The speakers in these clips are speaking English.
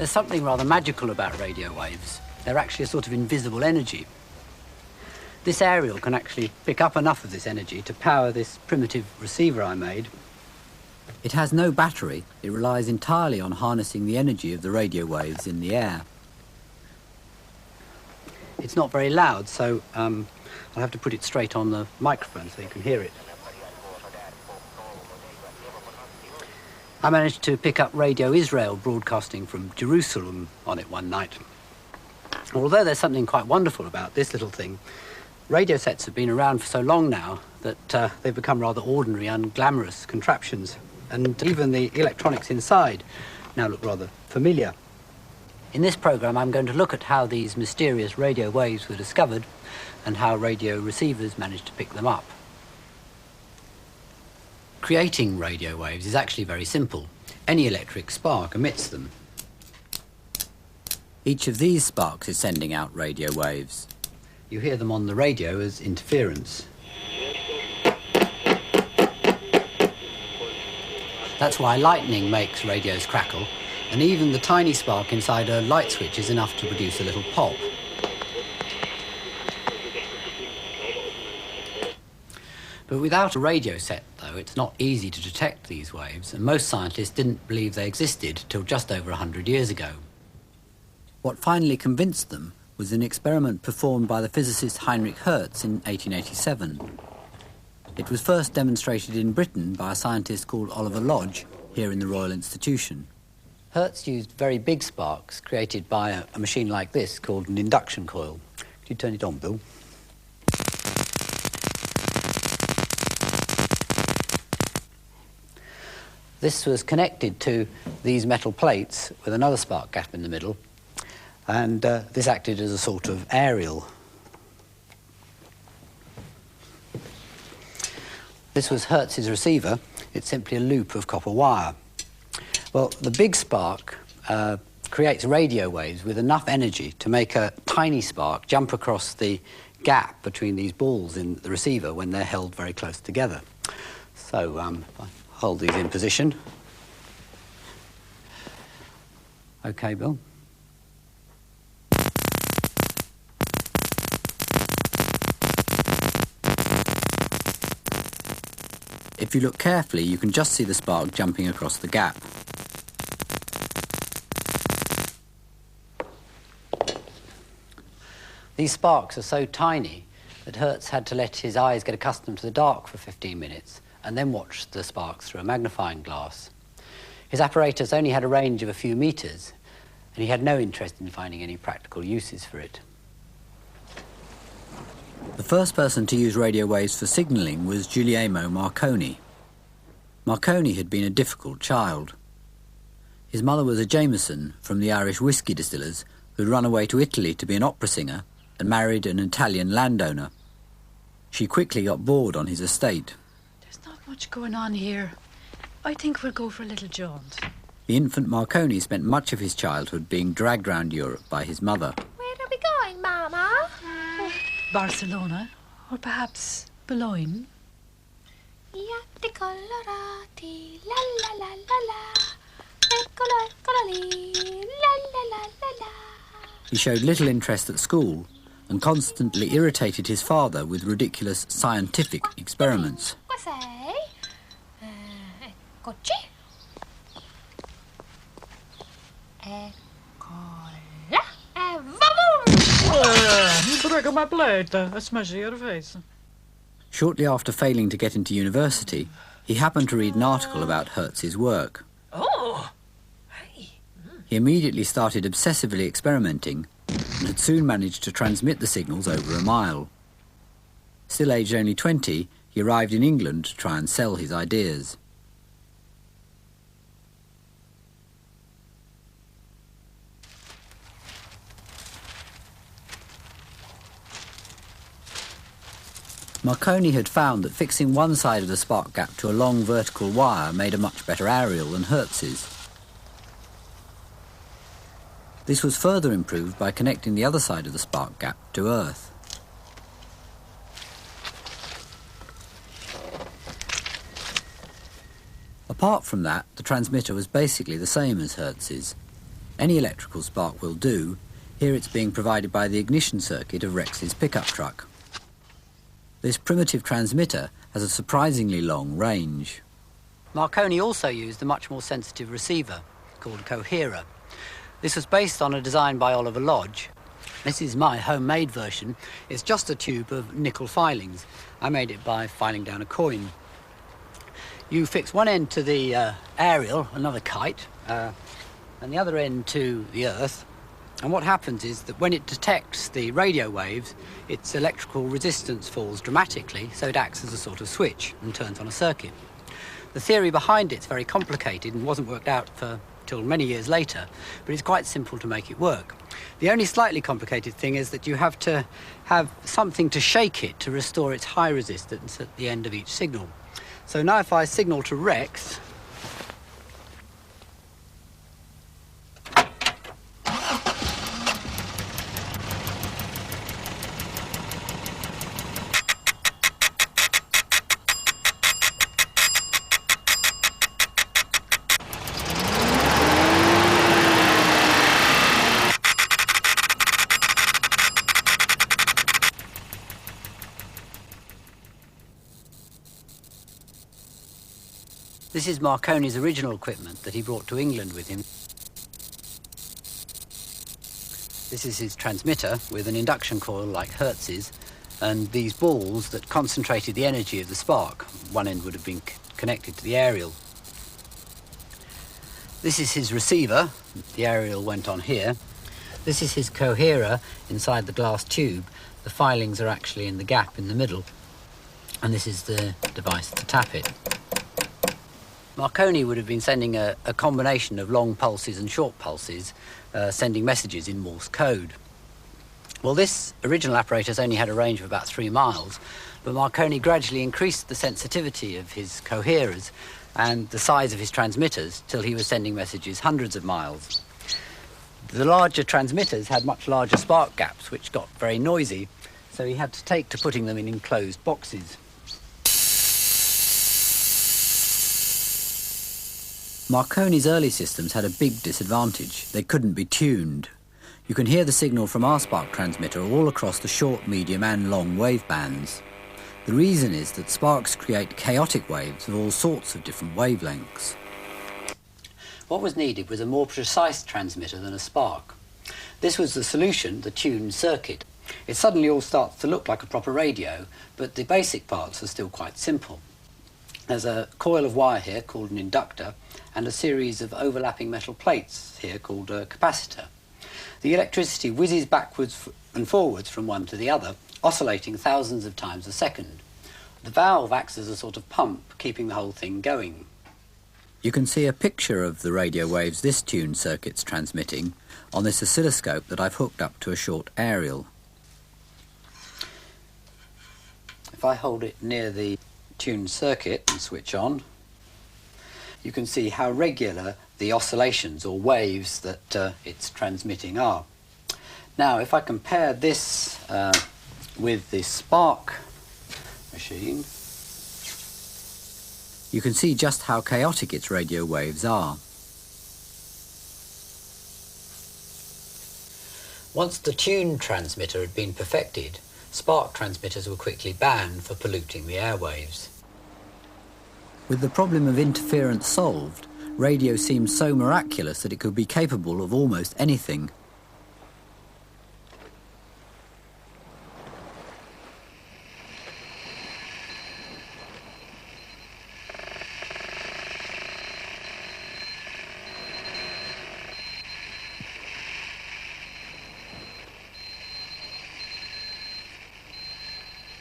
There's something rather magical about radio waves. They're actually a sort of invisible energy. This aerial can actually pick up enough of this energy to power this primitive receiver I made. It has no battery. It relies entirely on harnessing the energy of the radio waves in the air. It's not very loud, so I'll have to put it straight on the microphone so you can hear it. I managed to pick up Radio Israel broadcasting from Jerusalem on it one night. Although there's something quite wonderful about this little thing, radio sets have been around for so long now that they've become rather ordinary, unglamorous contraptions. And even the electronics inside now look rather familiar. In this programme, I'm going to look at how these mysterious radio waves were discovered and how radio receivers managed to pick them up. Creating radio waves is actually very simple. Any electric spark emits them. Each of these sparks is sending out radio waves. You hear them on the radio as interference. That's why lightning makes radios crackle, and even the tiny spark inside a light switch is enough to produce a little pop. But without a radio set, though, it's not easy to detect these waves, and most scientists didn't believe they existed till just over 100 years ago. What finally convinced them was an experiment performed by the physicist Heinrich Hertz in 1887. It was first demonstrated in Britain by a scientist called Oliver Lodge, here in the Royal Institution. Hertz used very big sparks created by a machine like this called an induction coil. Could you turn it on, Bill? This was connected to these metal plates with another spark gap in the middle, and this acted as a sort of aerial. This was Hertz's receiver. It's simply a loop of copper wire. Well, the big spark creates radio waves with enough energy to make a tiny spark jump across the gap between these balls in the receiver when they're held very close together. So, if I hold these in position. OK, Bill. If you look carefully, you can just see the spark jumping across the gap. These sparks are so tiny that Hertz had to let his eyes get accustomed to the dark for 15 minutes and then watch the sparks through a magnifying glass. His apparatus only had a range of a few meters, and he had no interest in finding any practical uses for it. The first person to use radio waves for signalling was Guglielmo Marconi. Marconi had been a difficult child. His mother was a Jameson from the Irish whiskey distillers who'd run away to Italy to be an opera singer and married an Italian landowner. She quickly got bored on his estate. There's not much going on here. I think we'll go for a little jaunt. The infant Marconi spent much of his childhood being dragged round Europe by his mother. Where are we going, Mama? Barcelona, or perhaps Boulogne. Iatti colorati, la la la la la. Eccolo, eccolo lì, la la la la la. He showed little interest at school and constantly irritated his father with ridiculous scientific experiments. Qua sei? Eccoci. Eccola. E vamos! You break my plate. I smash your face. Shortly after failing to get into university, he happened to read an article about Hertz's work. Oh! Hey. He immediately started obsessively experimenting and had soon managed to transmit the signals over a mile. Still aged only 20, he arrived in England to try and sell his ideas. Marconi had found that fixing one side of the spark gap to a long vertical wire made a much better aerial than Hertz's. This was further improved by connecting the other side of the spark gap to Earth. Apart from that, the transmitter was basically the same as Hertz's. Any electrical spark will do. Here it's being provided by the ignition circuit of Rex's pickup truck. This primitive transmitter has a surprisingly long range. Marconi also used a much more sensitive receiver called a coherer. This was based on a design by Oliver Lodge. This is my homemade version. It's just a tube of nickel filings. I made it by filing down a coin. You fix one end to the aerial, another kite, and the other end to the earth. And what happens is that when it detects the radio waves, its electrical resistance falls dramatically, so it acts as a sort of switch and turns on a circuit. The theory behind it's very complicated and wasn't worked out till many years later, but it's quite simple to make it work. The only slightly complicated thing is that you have to have something to shake it to restore its high resistance at the end of each signal. So now if I signal to Rex, this is Marconi's original equipment that he brought to England with him. This is his transmitter with an induction coil like Hertz's and these balls that concentrated the energy of the spark. One end would have been connected to the aerial. This is his receiver. The aerial went on here. This is his coherer inside the glass tube. The filings are actually in the gap in the middle. And this is the device to tap it. Marconi would have been sending a combination of long pulses and short pulses, sending messages in Morse code. Well, this original apparatus only had a range of about 3 miles, but Marconi gradually increased the sensitivity of his coherers and the size of his transmitters till he was sending messages hundreds of miles. The larger transmitters had much larger spark gaps, which got very noisy, so he had to take to putting them in enclosed boxes. Marconi's early systems had a big disadvantage. They couldn't be tuned. You can hear the signal from our spark transmitter all across the short, medium and long wave bands. The reason is that sparks create chaotic waves of all sorts of different wavelengths. What was needed was a more precise transmitter than a spark. This was the solution, the tuned circuit. It suddenly all starts to look like a proper radio, but the basic parts are still quite simple. There's a coil of wire here called an inductor and a series of overlapping metal plates here called a capacitor. The electricity whizzes backwards and forwards from one to the other, oscillating thousands of times a second. The valve acts as a sort of pump, keeping the whole thing going. You can see a picture of the radio waves this tuned circuit's transmitting on this oscilloscope that I've hooked up to a short aerial. If I hold it near the tuned circuit and switch on, you can see how regular the oscillations or waves that it's transmitting are. Now, if I compare this with the spark machine, you can see just how chaotic its radio waves are. Once the tuned transmitter had been perfected, spark transmitters were quickly banned for polluting the airwaves. With the problem of interference solved, radio seemed so miraculous that it could be capable of almost anything.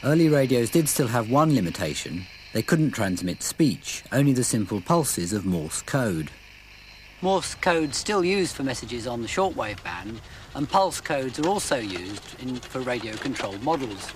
Early radios did still have one limitation. They couldn't transmit speech, only the simple pulses of Morse code. Morse code's still used for messages on the shortwave band, and pulse codes are also used for radio-controlled models.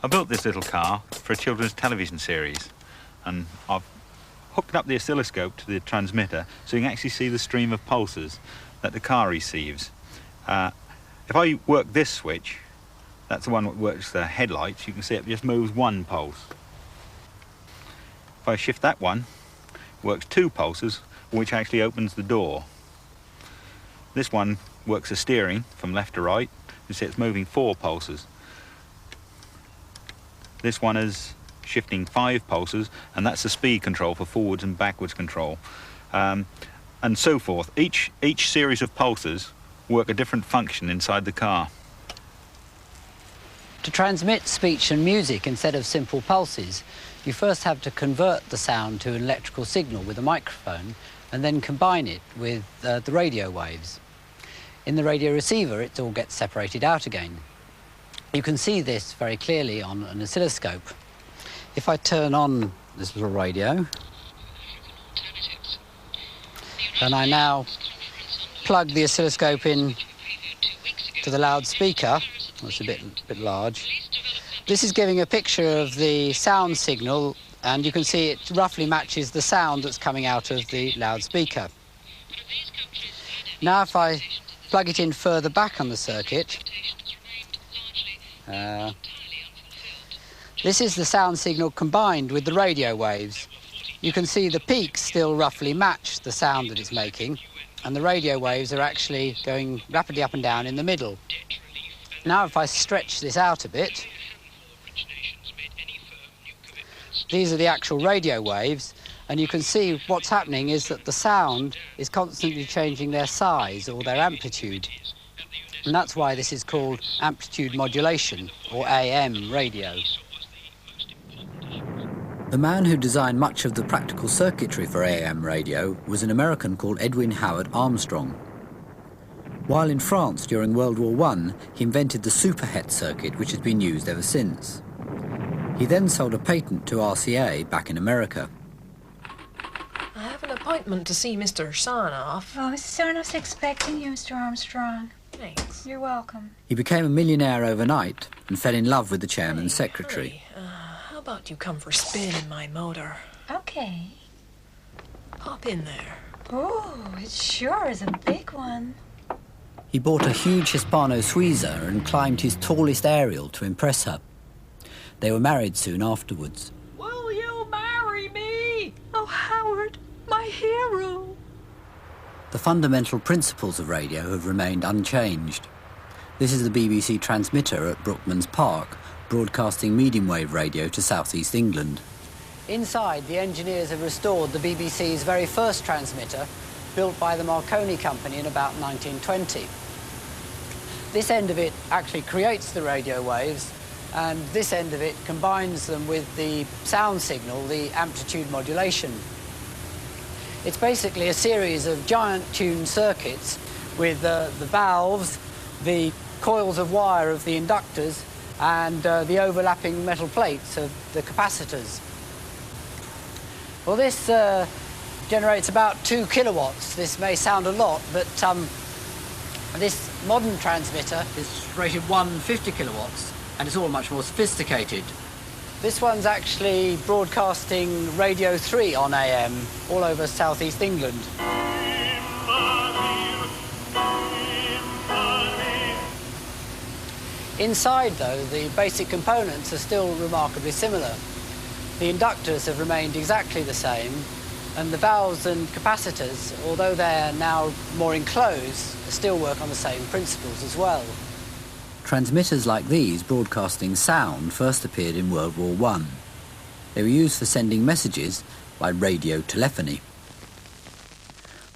I built this little car for a children's television series, and I've hooked up the oscilloscope to the transmitter so you can actually see the stream of pulses that the car receives. If I work this switch, that's the one that works the headlights, you can see it just moves one pulse. If I shift that one, it works two pulses, which actually opens the door. This one works the steering from left to right, you see it's moving four pulses. This one is shifting five pulses, and that's the speed control for forwards and backwards control, and so forth. Each series of pulses work a different function inside the car. To transmit speech and music instead of simple pulses, you first have to convert the sound to an electrical signal with a microphone and then combine it with the radio waves. In the radio receiver, it all gets separated out again. You can see this very clearly on an oscilloscope. If I turn on this little radio, and I now plug the oscilloscope in to the loudspeaker, it's a bit large. This is giving a picture of the sound signal, and you can see it roughly matches the sound that's coming out of the loudspeaker. Now if I plug it in further back on the circuit, this is the sound signal combined with the radio waves. You can see the peaks still roughly match the sound that it's making, and the radio waves are actually going rapidly up and down in the middle. Now if I stretch this out a bit, these are the actual radio waves, and you can see what's happening is that the sound is constantly changing their size or their amplitude. And that's why this is called amplitude modulation, or AM radio. The man who designed much of the practical circuitry for AM radio was an American called Edwin Howard Armstrong. While in France during World War I, he invented the Superhet circuit, which has been used ever since. He then sold a patent to RCA back in America. I have an appointment to see Mr. Sarnoff. Oh, Mr. Sarnoff's expecting you, Mr. Armstrong. Thanks. You're welcome. He became a millionaire overnight and fell in love with the chairman's secretary. Honey, how about you come for a spin in my motor? Okay. Hop in there. Oh, it sure is a big one. He bought a huge Hispano Suiza and climbed his tallest aerial to impress her. They were married soon afterwards. Will you marry me? Oh, Howard, my hero. The fundamental principles of radio have remained unchanged. This is the BBC transmitter at Brookman's Park, broadcasting medium-wave radio to southeast England. Inside, the engineers have restored the BBC's very first transmitter, built by the Marconi Company in about 1920. This end of it actually creates the radio waves, and this end of it combines them with the sound signal, the amplitude modulation. It's basically a series of giant tuned circuits with the valves, the coils of wire of the inductors, and the overlapping metal plates of the capacitors. Well, this generates about 2 kilowatts. This may sound a lot, but this modern transmitter is rated 150 kilowatts, and it's all much more sophisticated. This one's actually broadcasting Radio 3 on AM all over southeast England. Inside, though, the basic components are still remarkably similar. The inductors have remained exactly the same, and the valves and capacitors, although they're now more enclosed, still work on the same principles as well. Transmitters like these broadcasting sound first appeared in World War I. They were used for sending messages by radio telephony.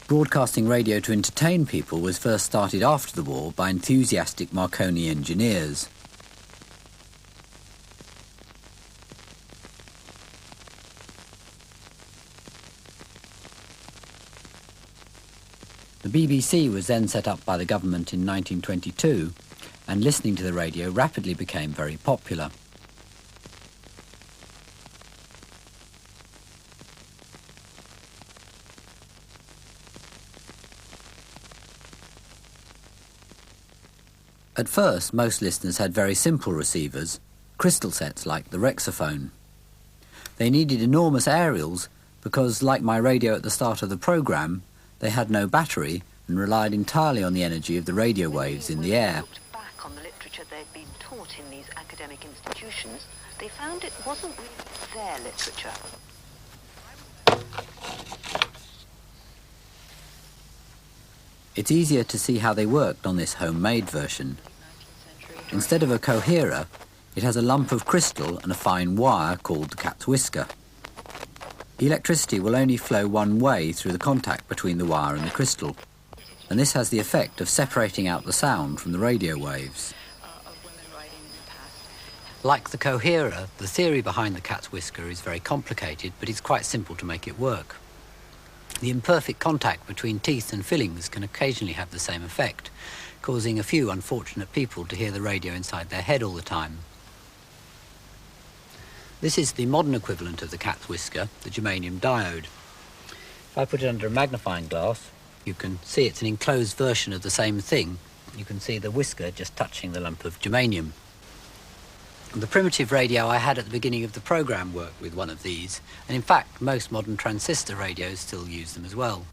Broadcasting radio to entertain people was first started after the war by enthusiastic Marconi engineers. The BBC was then set up by the government in 1922, and listening to the radio rapidly became very popular. At first, most listeners had very simple receivers, crystal sets like the Rexophone. They needed enormous aerials because, like my radio at the start of the programme, they had no battery and relied entirely on the energy of the radio waves in the air. Looked back on the literature they'd been taught in these academic institutions, they found it wasn't really their literature. It's easier to see how they worked on this homemade version. Instead of a coherer, it has a lump of crystal and a fine wire called the cat's whisker. Electricity will only flow one way through the contact between the wire and the crystal, and this has the effect of separating out the sound from the radio waves. Like the coherer, the theory behind the cat's whisker is very complicated, but it's quite simple to make it work. The imperfect contact between teeth and fillings can occasionally have the same effect, causing a few unfortunate people to hear the radio inside their head all the time. This is the modern equivalent of the cat's whisker, the germanium diode. If I put it under a magnifying glass, you can see it's an enclosed version of the same thing. You can see the whisker just touching the lump of germanium. The primitive radio I had at the beginning of the programme worked with one of these, and in fact most modern transistor radios still use them as well.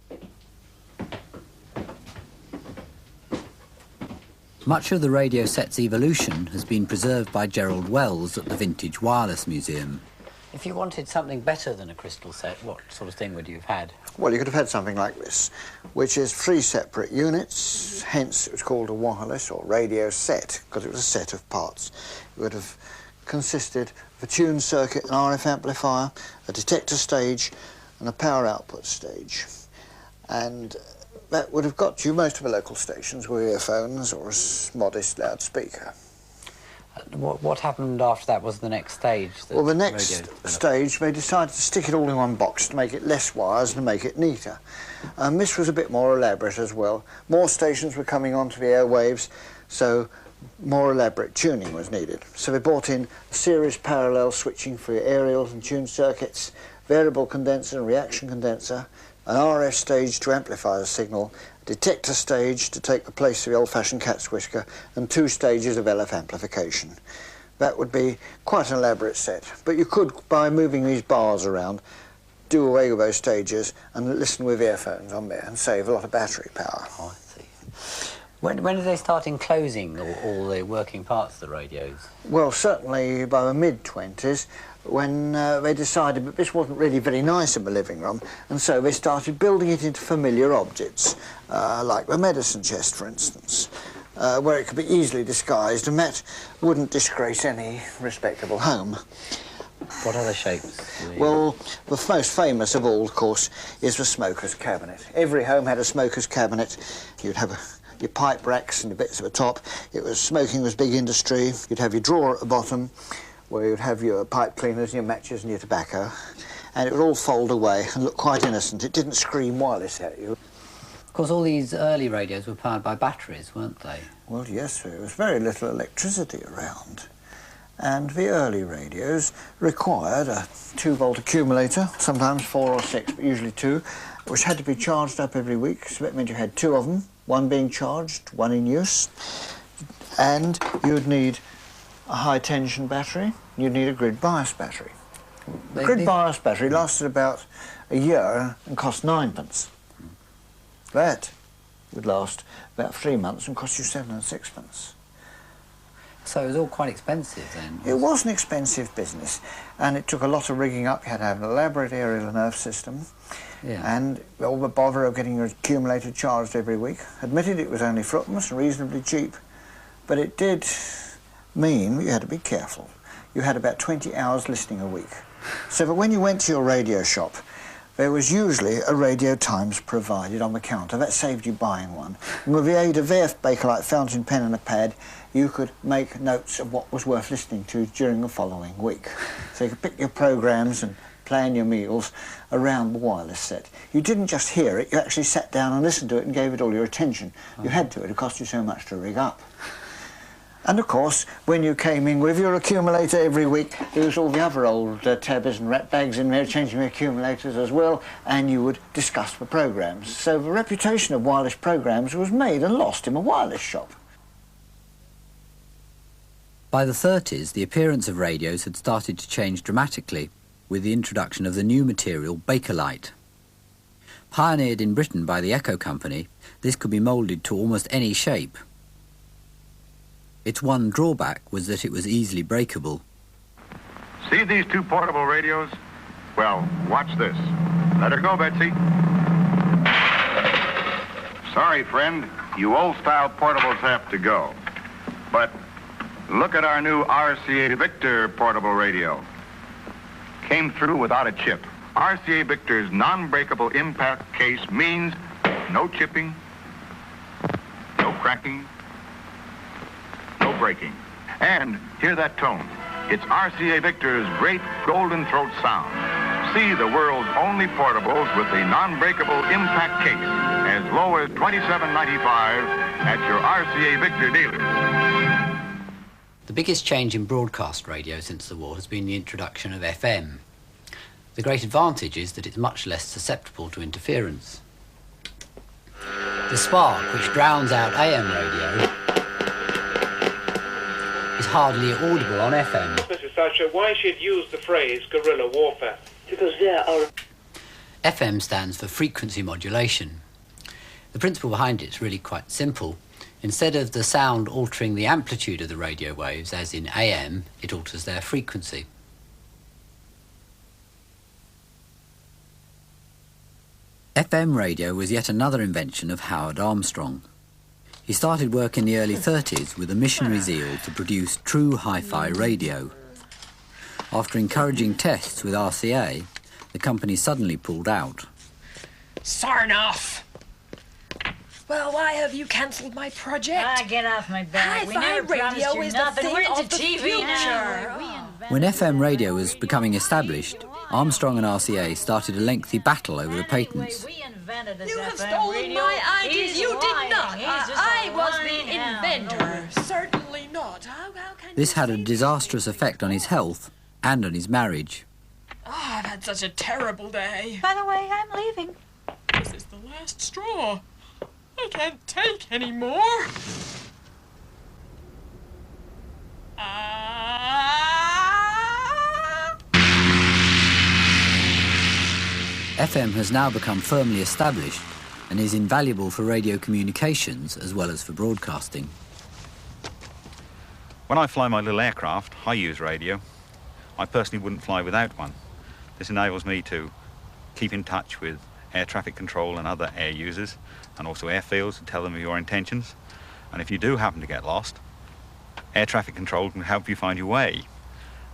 Much of the radio set's evolution has been preserved by Gerald Wells at the Vintage Wireless Museum. If you wanted something better than a crystal set, what sort of thing would you have had? Well, you could have had something like this, which is 3 separate units, hence it was called a wireless or radio set, because it was a set of parts. It would have consisted of a tune circuit, an RF amplifier, a detector stage, and a power output stage. And that would have got you most of the local stations with earphones or a modest loudspeaker. What happened after that was the next stage? Well, the next stage, they decided to stick it all in one box to make it less wires and make it neater. This was a bit more elaborate as well. More stations were coming onto the airwaves, so more elaborate tuning was needed. So they brought in series parallel switching for your aerials and tune circuits, variable condenser and reaction condenser, an RF stage to amplify the signal, a detector stage to take the place of the old-fashioned cat's whisker, and 2 stages of LF amplification. That would be quite an elaborate set, but you could, by moving these bars around, do away with those stages and listen with earphones on there and save a lot of battery power. Oh, I see. When did they start enclosing all the working parts of the radios? Well, certainly by the mid-20s, when they decided that this wasn't really very nice in the living room, and so they started building it into familiar objects, like the medicine chest, for instance, where it could be easily disguised, and that wouldn't disgrace any respectable home. What other shapes? Well, the most famous of all, of course, is the smoker's cabinet. Every home had a smoker's cabinet. You'd have your pipe racks and the bits at the top. Smoking was big industry. You'd have your drawer at the bottom, where you'd have your pipe cleaners, your matches and your tobacco, and it would all fold away and look quite innocent. It didn't scream wireless at you. Of course, all these early radios were powered by batteries, weren't they? Well, yes, there was very little electricity around. And the early radios required a 2-volt accumulator, sometimes 4 or 6, but usually 2, which had to be charged up every week, so that meant you had 2 of them, one being charged, one in use, and you'd need a high-tension battery, you'd need a grid bias battery. The grid bias battery lasted about a year and cost 9p. That would last about 3 months and cost you 7 and 6p. So it was all quite expensive then? It was an expensive business, and it took a lot of rigging up. You had to have an elaborate aerial and earth system, and all the bother of getting your accumulator charged every week. Admitted it was only fruitless and reasonably cheap, but it did mean you had to be careful. You had about 20 hours listening a week. So that when you went to your radio shop, there was usually a Radio Times provided on the counter. That saved you buying one. And with the aid of their Bakelite fountain pen and a pad, you could make notes of what was worth listening to during the following week. So you could pick your programmes and plan your meals around the wireless set. You didn't just hear it, you actually sat down and listened to it and gave it all your attention. You had to, it cost you so much to rig up. And of course, when you came in with your accumulator every week, there was all the other old tabbers and rat bags in there changing the accumulators as well, and you would discuss the programmes. So the reputation of wireless programmes was made and lost in a wireless shop. By the 30s, the appearance of radios had started to change dramatically with the introduction of the new material Bakelite. Pioneered in Britain by the Echo Company, this could be moulded to almost any shape. Its one drawback was that it was easily breakable. See these two portable radios? Well, watch this. Let her go, Betsy. Sorry, friend, you old-style portables have to go. But look at our new RCA Victor portable radio. Came through without a chip. RCA Victor's non-breakable impact case means no chipping, no cracking, no breaking. And hear that tone. It's RCA Victor's great golden throat sound. See the world's only portables with the non-breakable impact case as low as $27.95 at your RCA Victor dealer. The biggest change in broadcast radio since the war has been the introduction of FM. The great advantage is that it's much less susceptible to interference. The spark, which drowns out AM radio, is hardly audible on FM. Mr. Thatcher, why should use the phrase guerrilla warfare? Because there are... FM stands for frequency modulation. The principle behind it is really quite simple. Instead of the sound altering the amplitude of the radio waves, as in AM, it alters their frequency. FM radio was yet another invention of Howard Armstrong. He started work in the early 30s with a missionary zeal to produce true hi-fi radio. After encouraging tests with RCA, the company suddenly pulled out. Sarnoff! Well, why have you cancelled my project? Get off my back. Hi-fi radio is the thing of the future. When FM radio was becoming established, Armstrong and RCA started a lengthy battle over the patents. You have stolen my ideas. You did not. I was the inventor. Certainly not. How can This had a disastrous effect on his health and on his marriage. I've had such a terrible day. By the way, I'm leaving. This is the last straw. I can't take any more. FM has now become firmly established and is invaluable for radio communications as well as for broadcasting. When I fly my little aircraft, I use radio. I personally wouldn't fly without one. This enables me to keep in touch with air traffic control and other air users, and also airfields, to tell them of your intentions. And if you do happen to get lost, air traffic control can help you find your way.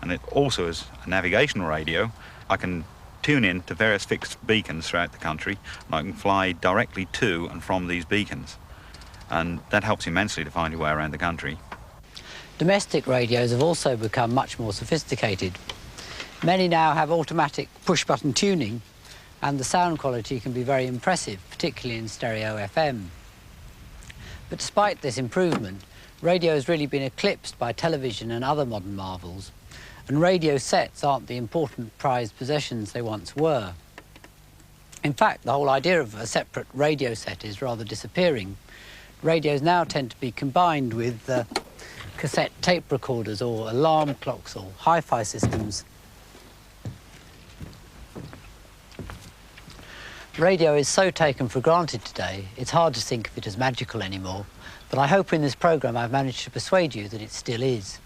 And it also is a navigational radio. I can tune in to various fixed beacons throughout the country, and I can fly directly to and from these beacons. And that helps immensely to find your way around the country. Domestic radios have also become much more sophisticated. Many now have automatic push-button tuning, and the sound quality can be very impressive, particularly in stereo FM. But despite this improvement, radio has really been eclipsed by television and other modern marvels, and radio sets aren't the important prized possessions they once were. In fact, the whole idea of a separate radio set is rather disappearing. Radios now tend to be combined with cassette tape recorders or alarm clocks or hi-fi systems. Radio is so taken for granted today, it's hard to think of it as magical anymore, but I hope in this programme I've managed to persuade you that it still is.